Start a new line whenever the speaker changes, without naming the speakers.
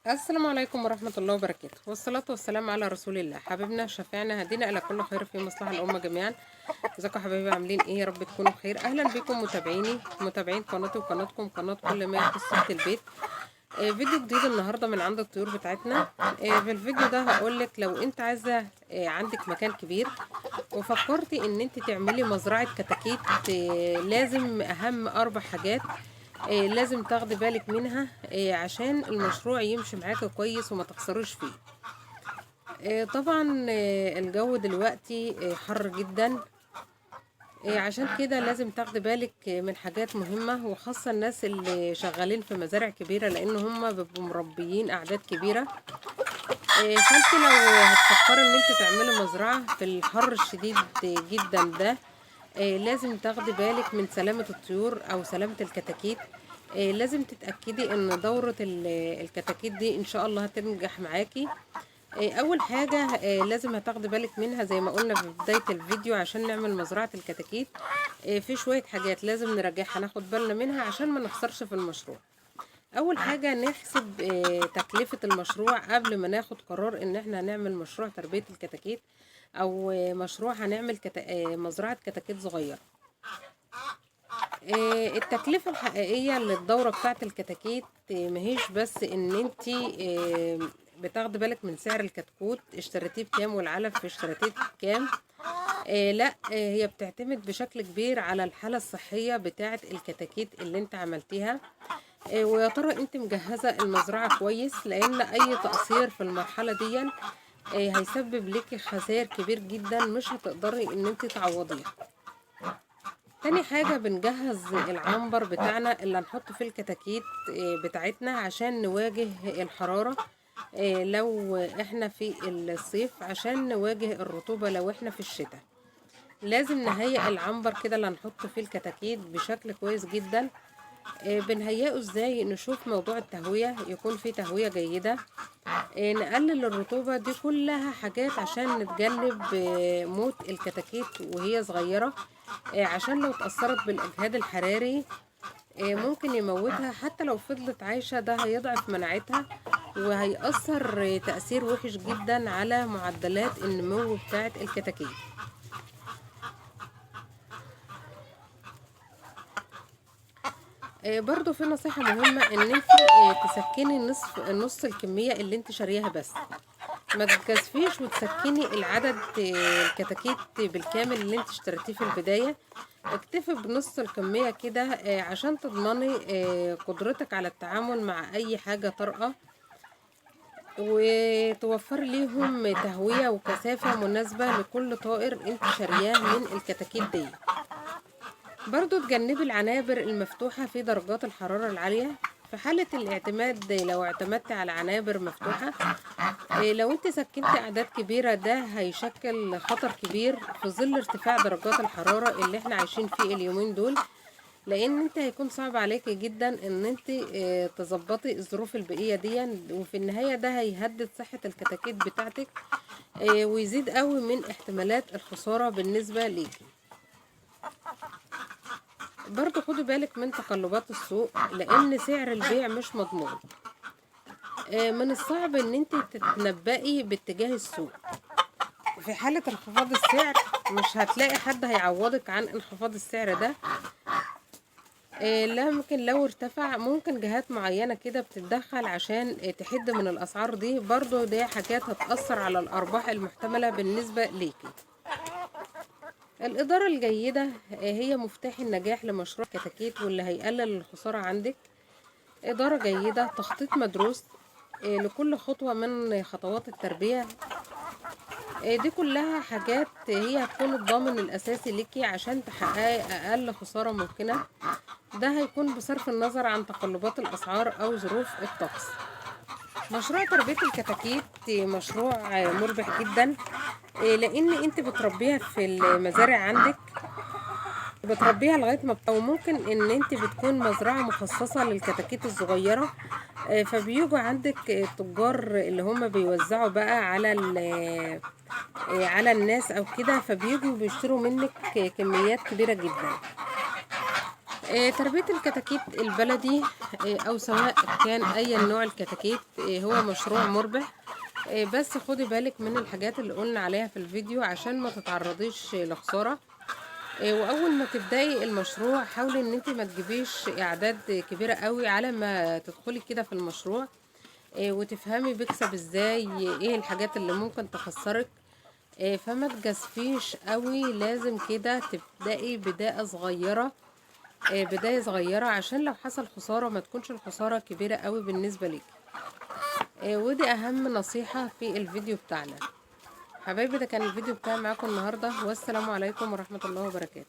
السلام عليكم ورحمة الله وبركاته، والصلاة والسلام على رسول الله. حبيبنا شفيعنا هدينا إلى كل خير في مصلحة الأمة جميعا. ازيكم يا حبايبي، عاملين ايه؟ يا رب تكونوا بخير. أهلا بكم متابعين قناتي وقناتكم قناة كل ما يخص ست البيت. فيديو جديد النهاردة من عند الطيور بتاعتنا. في الفيديو ده هقولك لو انت عايزة عندك مكان كبير وفكرتي ان انت تعملي مزرعة كتاكيت، لازم اهم 4 حاجات لازم تاخدي بالك منها عشان المشروع يمشي معاكي كويس وما تخسروش فيه. طبعا الجو دلوقتي حر جدا، عشان كده لازم تاخدي بالك من حاجات مهمة، وخاصة الناس اللي شغالين في مزارع كبيرة لان هم بيبقوا مربيين اعداد كبيرة. فانت لو هتفكري ان انت تعملي مزرعة في الحر الشديد جدا ده، لازم تاخدي بالك من سلامة الطيور او سلامة الكتاكيت. لازم تتأكدي ان دورة الكتاكيت دي ان شاء الله هتنجح معاكي. اول حاجة لازم هتاخدي بالك منها زي ما قلنا في بداية الفيديو، عشان نعمل مزرعة الكتاكيت في شوية حاجات لازم نراجعها ناخد بالنا منها عشان ما نخسرش في المشروع. اول حاجة نحسب تكلفة المشروع قبل ما ناخد قرار ان احنا هنعمل مشروع تربية الكتاكيت او مشروع هنعمل مزرعة كتاكيت صغيرة. التكلفة الحقيقية للدورة بتاعت الكتاكيت ماهيش بس ان انتي بتاخدي بالك من سعر الكتكوت اشتريتيه بكام والعلف اشتريتيه بكام. لا، هي بتعتمد بشكل كبير على الحالة الصحية بتاعت الكتاكيت اللي انت عملتيها. ويا ترى انت مجهزة المزرعة كويس، لان اي تقصير في المرحلة دي هيسبب لك خسائر كبير جدا مش هتقدري ان انت تعوضيها. تاني حاجة بنجهز العنبر بتاعنا اللي هنحط فيه الكتاكيت بتاعتنا عشان نواجه الحرارة لو احنا في الصيف، عشان نواجه الرطوبة لو احنا في الشتاء. لازم نهيئ العنبر كده اللي هنحط فيه الكتاكيت بشكل كويس جدا. بنهيئه ازاي؟ نشوف موضوع التهوية، يكون فيه تهوية جيدة. نقلل الرطوبة، دي كلها حاجات عشان نتجنب موت الكتاكيت وهي صغيرة، عشان لو اتأثرت بالإجهاد الحراري ممكن يموتها. حتى لو فضلت عايشة ده هيضعف مناعتها وهيأثر تأثير وحش جدا على معدلات النمو بتاعة الكتاكيت. برضو في نصيحة مهمة ان انت تسكني نص الكمية اللي انت شارياها بس، ما تجازفيش وتسكني العدد الكتاكيت بالكامل اللي انت اشتريتيه في البداية. اكتفي بنص الكمية كده عشان تضمني قدرتك على التعامل مع اي حاجة طارئة، وتوفر ليهم تهوية وكثافة مناسبة لكل طائر انت شارياه من الكتاكيت دي. برضو تجنبي العنابر المفتوحة في درجات الحرارة العالية. في حالة الاعتماد، لو اعتمدت على عنابر مفتوحة، لو انت سكنت اعداد كبيرة ده هيشكل خطر كبير في ظل ارتفاع درجات الحرارة اللي احنا عايشين فيه اليومين دول، لان انت هيكون صعب عليكي جدا ان انت تظبطي الظروف البيئية دي، وفي النهاية ده هيهدد صحة الكتاكيت بتاعتك ويزيد قوي من احتمالات الخسارة بالنسبة ليكي. برضو خدي بالك من تقلبات السوق، لان سعر البيع مش مضمون. من الصعب ان انت تتنبئي باتجاه السوق. في حالة انخفاض السعر مش هتلاقي حد هيعوضك عن انخفاض السعر ده. لا، ممكن لو ارتفع ممكن جهات معينة كده بتتدخل عشان تحد من الاسعار دي. برضو دي حاجات هتأثر على الارباح المحتملة بالنسبة ليكي. الإدارة الجيدة هي مفتاح النجاح لمشروع كتاكيت واللي هيقلل الخسارة عندك. إدارة جيدة، تخطيط مدروس لكل خطوة من خطوات التربية. دي كلها حاجات هي هتكون الضامن الأساسي ليكي عشان تحققي أقل خسارة ممكنة. ده هيكون بصرف النظر عن تقلبات الأسعار أو ظروف الطقس. مشروع تربية الكتاكيت مشروع مربح جدا، لأن انت بتربيها في المزارع عندك، بتربيها لغايه ما او ممكن ان انت بتكون مزرعه مخصصه للكتاكيت الصغيره. فبيجوا عندك التجار اللي هم بيوزعوا بقى على الناس او كده، فبيجوا بيشتروا منك كميات كبيره جدا. تربية الكتاكيت البلدي او سواء كان اي نوع الكتاكيت هو مشروع مربح. بس خدي بالك من الحاجات اللي قلنا عليها في الفيديو عشان ما تتعرضيش لخسارة. واول ما تبداي المشروع حاولي ان انت ما تجيبيش اعداد كبيرة قوي على ما تدخلي كده في المشروع، وتفهمي بيكسب ازاي، ايه الحاجات اللي ممكن تخسرك. فما تجازفيش قوي، لازم كده تبدأي بداية صغيرة عشان لو حصل خسارة ما تكونش الخسارة كبيرة قوي بالنسبة لك. ودي اهم نصيحة في الفيديو بتاعنا. حبايبي، ده كان الفيديو بتاعي معاكم النهاردة، والسلام عليكم ورحمة الله وبركاته.